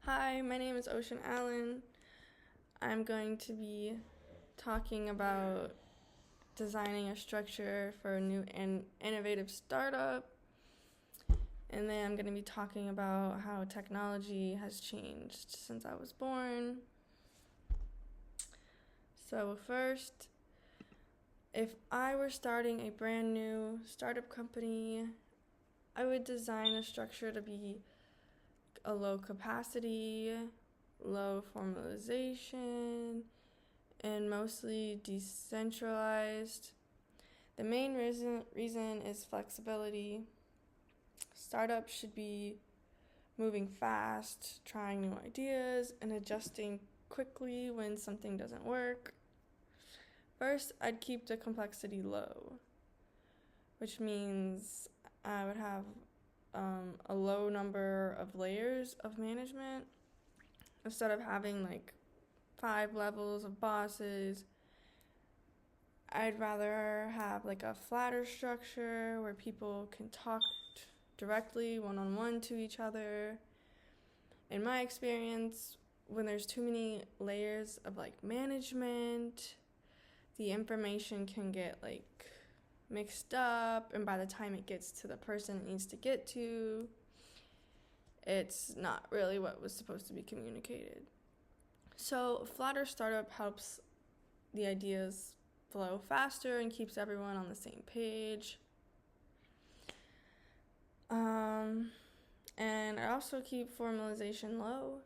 Hi, my name is Ocean Allen. I'm going to be talking about designing a structure for a new and innovative startup. And then I'm going to be talking about how technology has changed since I was born. So, first, if I were starting a brand new startup company, I would design a structure to be a low capacity, low formalization, and mostly decentralized. The main reason is flexibility. Startups should be moving fast, trying new ideas, and adjusting quickly when something doesn't work. First, I'd keep the complexity low, which means I would have a low number of layers of management instead of having like 5 levels of bosses. I'd rather have like a flatter structure where people can talk directly one-on-one to each other. In my experience, when there's too many layers of like management, the information can get like mixed up, and by the time it gets to the person it needs to get to, it's not really what was supposed to be communicated. So a flatter startup helps the ideas flow faster and keeps everyone on the same page. And I also keep formalization low,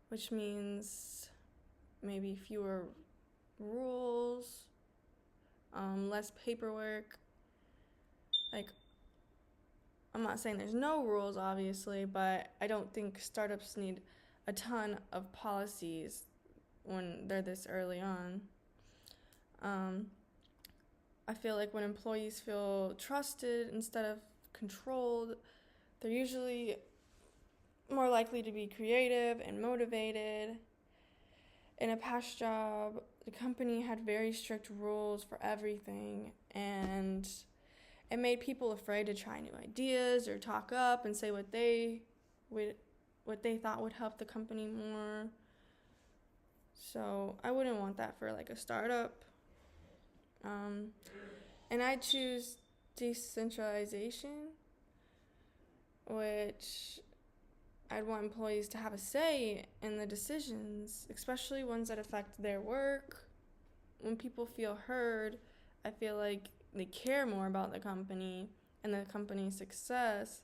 which means maybe fewer rules, less paperwork. Like, I'm not saying there's no rules, obviously, but I don't think startups need a ton of policies when they're this early on. I feel like when employees feel trusted instead of controlled, they're usually more likely to be creative and motivated. In a past job, the company had very strict rules for everything, and it made people afraid to try new ideas or talk up and say what they thought would help the company more. So I wouldn't want that for like a startup. And I choose decentralization, which I'd want employees to have a say in the decisions, especially ones that affect their work. When people feel heard, I feel like they care more about the company and the company's success.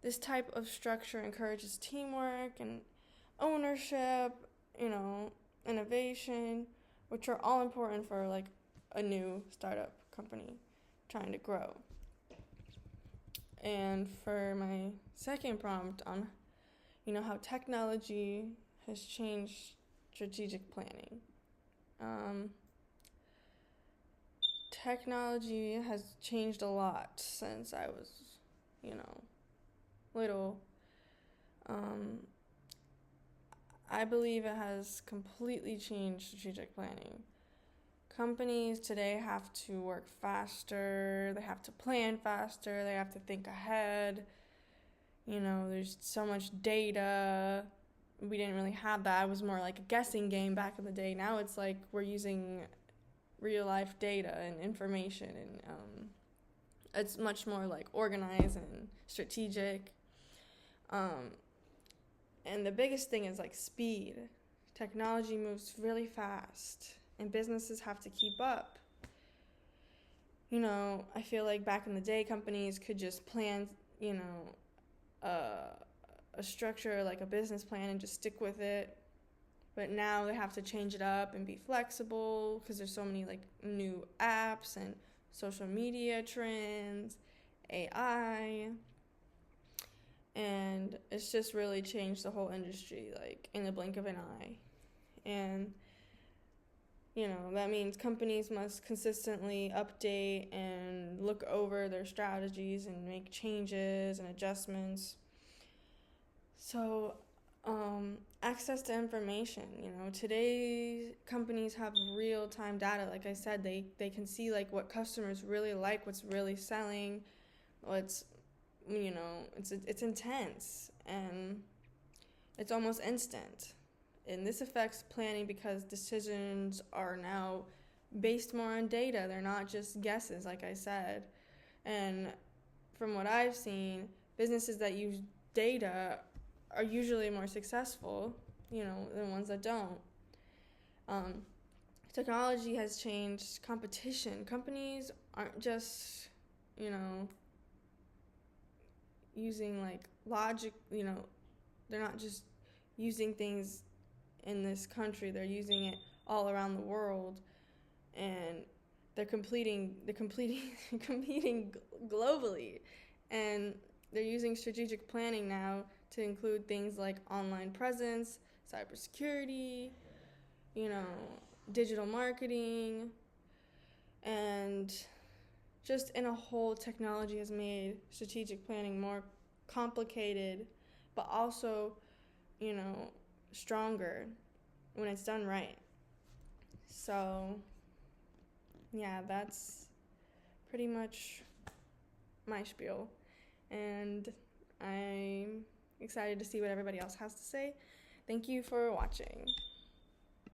This type of structure encourages teamwork and ownership, innovation, which are all important for like a new startup company trying to grow. And for my second prompt on, how technology has changed strategic planning. Technology has changed a lot since I was, little. I believe it has completely changed strategic planning. Companies today have to work faster, they have to plan faster, they have to think ahead. There's so much data. We didn't really have that. It was more like a guessing game back in the day. Now it's like we're using real life data and information, and it's much more like organized and strategic. And the biggest thing is like speed. Technology moves really fast, and businesses have to keep up. I feel like back in the day, companies could just plan, a structure like a business plan and just stick with it. But now they have to change it up and be flexible because there's so many like new apps and social media trends, AI, and it's just really changed the whole industry like in the blink of an eye. And that means companies must consistently update and look over their strategies and make changes and adjustments. So, access to information. Today companies have real-time data. Like I said, they can see like what customers really like, what's really selling, what's, it's intense. And It's almost instant. And this affects planning because decisions are now based more on data. They're not just guesses, like I said. And from what I've seen, businesses that use data are usually more successful, than ones that don't. Technology has changed competition. Companies aren't just, using like logic, they're not just using things in this country, they're using it all around the world, and they're competing competing globally, and they're using strategic planning now to include things like online presence, cybersecurity, digital marketing, and just in a whole, technology has made strategic planning more complicated, but also, stronger when it's done right. So, yeah, that's pretty much my spiel. And I'm excited to see what everybody else has to say. Thank you for watching.